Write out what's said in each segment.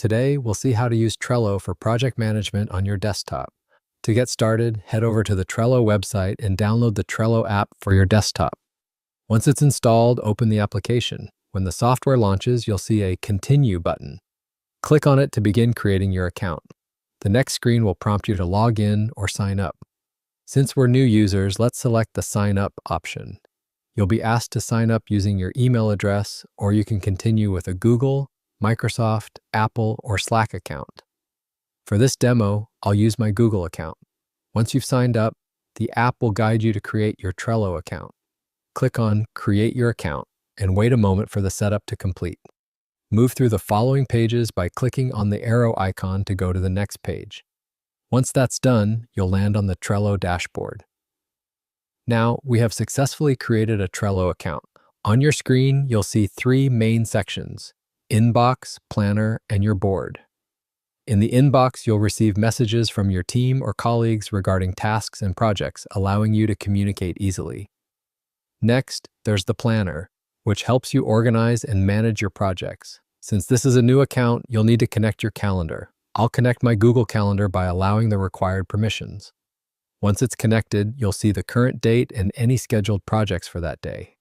Today, we'll see how to use Trello for project management on your desktop. To get started, head over to the Trello website and download the Trello app for your desktop. Once it's installed, open the application. When the software launches, you'll see a Continue button. Click on it to begin creating your account. The next screen will prompt you to log in or sign up. Since we're new users, let's select the Sign Up option. You'll be asked to sign up using your email address, or you can continue with a Google, Microsoft, Apple, or Slack account. For this demo, I'll use my Google account. Once you've signed up, the app will guide you to create your Trello account. Click on Create Your Account and wait a moment for the setup to complete. Move through the following pages by clicking on the arrow icon to go to the next page. Once that's done, you'll land on the Trello dashboard. Now, we have successfully created a Trello account. On your screen, you'll see three main sections: Inbox, Planner, and your board. In the inbox, you'll receive messages from your team or colleagues regarding tasks and projects, allowing you to communicate easily. Next, there's the Planner, which helps you organize and manage your projects. Since this is a new account, you'll need to connect your calendar. I'll connect my Google Calendar by allowing the required permissions. Once it's connected, you'll see the current date and any scheduled projects for that day.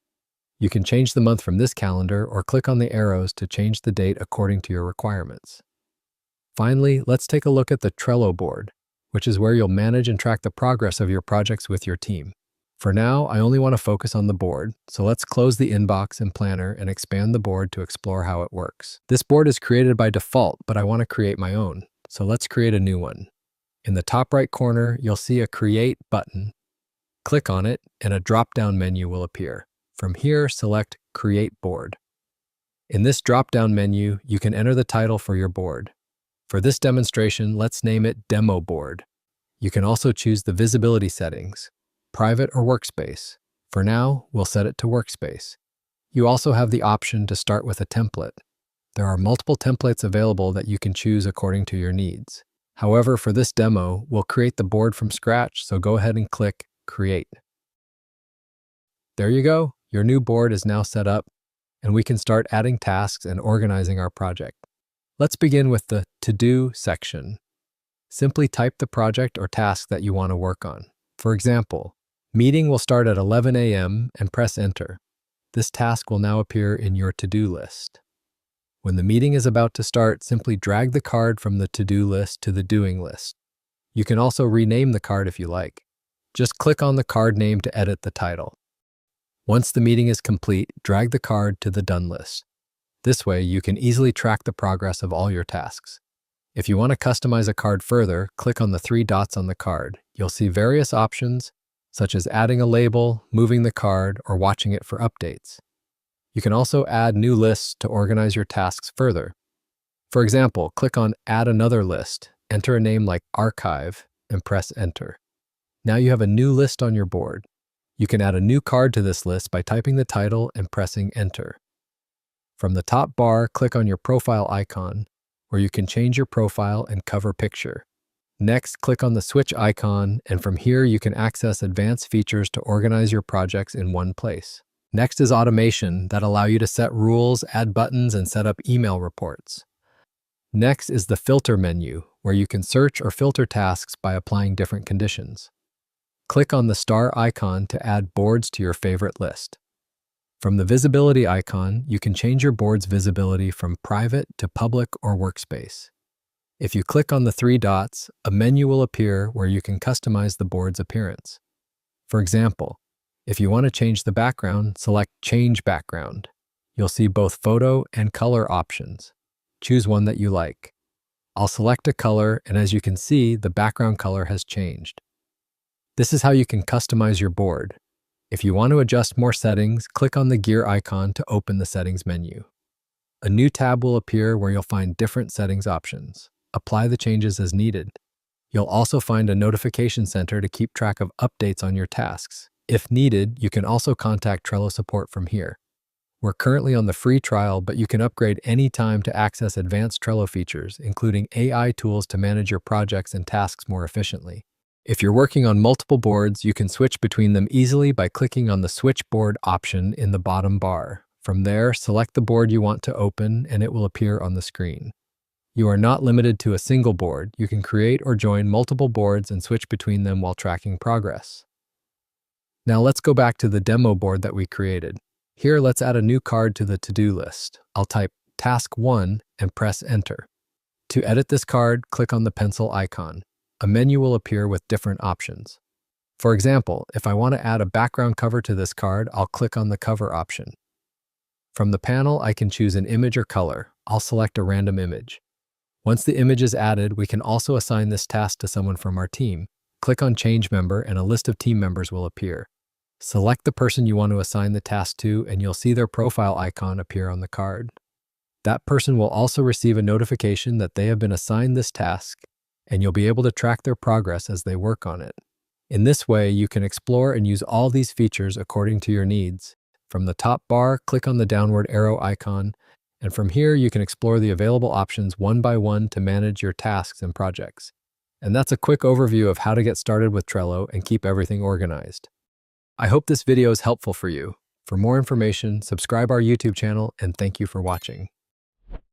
You can change the month from this calendar or click on the arrows to change the date according to your requirements. Finally, let's take a look at the Trello board, which is where you'll manage and track the progress of your projects with your team. For now, I only want to focus on the board, so let's close the inbox and planner and expand the board to explore how it works. This board is created by default, but I want to create my own, so let's create a new one. In the top right corner, you'll see a Create button. Click on it, and a drop-down menu will appear. From here, select Create Board. In this drop-down menu, you can enter the title for your board. For this demonstration, let's name it Demo Board. You can also choose the visibility settings, private or workspace. For now, we'll set it to workspace. You also have the option to start with a template. There are multiple templates available that you can choose according to your needs. However, for this demo, we'll create the board from scratch, so go ahead and click Create. There you go. Your new board is now set up, and we can start adding tasks and organizing our project. Let's begin with the To-Do section. Simply type the project or task that you want to work on. For example, meeting will start at 11 a.m. and press Enter. This task will now appear in your to-do list. When the meeting is about to start, simply drag the card from the to-do list to the doing list. You can also rename the card if you like. Just click on the card name to edit the title. Once the meeting is complete, drag the card to the done list. This way, you can easily track the progress of all your tasks. If you want to customize a card further, click on the three dots on the card. You'll see various options, such as adding a label, moving the card, or watching it for updates. You can also add new lists to organize your tasks further. For example, click on Add Another List, enter a name like Archive, and press Enter. Now you have a new list on your board. You can add a new card to this list by typing the title and pressing Enter. From the top bar, click on your profile icon, where you can change your profile and cover picture. Next, click on the switch icon, and from here you can access advanced features to organize your projects in one place. Next is automation that allow you to set rules, add buttons, and set up email reports. Next is the filter menu, where you can search or filter tasks by applying different conditions. Click on the star icon to add boards to your favorite list. From the visibility icon, you can change your board's visibility from private to public or workspace. If you click on the three dots, a menu will appear where you can customize the board's appearance. For example, if you want to change the background, select Change Background. You'll see both photo and color options. Choose one that you like. I'll select a color, and as you can see, the background color has changed. This is how you can customize your board. If you want to adjust more settings, click on the gear icon to open the settings menu. A new tab will appear where you'll find different settings options. Apply the changes as needed. You'll also find a notification center to keep track of updates on your tasks. If needed, you can also contact Trello support from here. We're currently on the free trial, but you can upgrade anytime to access advanced Trello features, including AI tools to manage your projects and tasks more efficiently. If you're working on multiple boards, you can switch between them easily by clicking on the Switch Board option in the bottom bar. From there, select the board you want to open and it will appear on the screen. You are not limited to a single board. You can create or join multiple boards and switch between them while tracking progress. Now let's go back to the demo board that we created. Here, let's add a new card to the to-do list. I'll type Task 1 and press Enter. To edit this card, click on the pencil icon. A menu will appear with different options. For example, if I want to add a background cover to this card, I'll click on the Cover option. From the panel, I can choose an image or color. I'll select a random image. Once the image is added, we can also assign this task to someone from our team. Click on Change Member and a list of team members will appear. Select the person you want to assign the task to and you'll see their profile icon appear on the card. That person will also receive a notification that they have been assigned this task, and you'll be able to track their progress as they work on it. In this way, you can explore and use all these features according to your needs. From the top bar, click on the downward arrow icon, and from here you can explore the available options one by one to manage your tasks and projects. And that's a quick overview of how to get started with Trello and keep everything organized. I hope this video is helpful for you. For more information, subscribe our YouTube channel, and thank you for watching.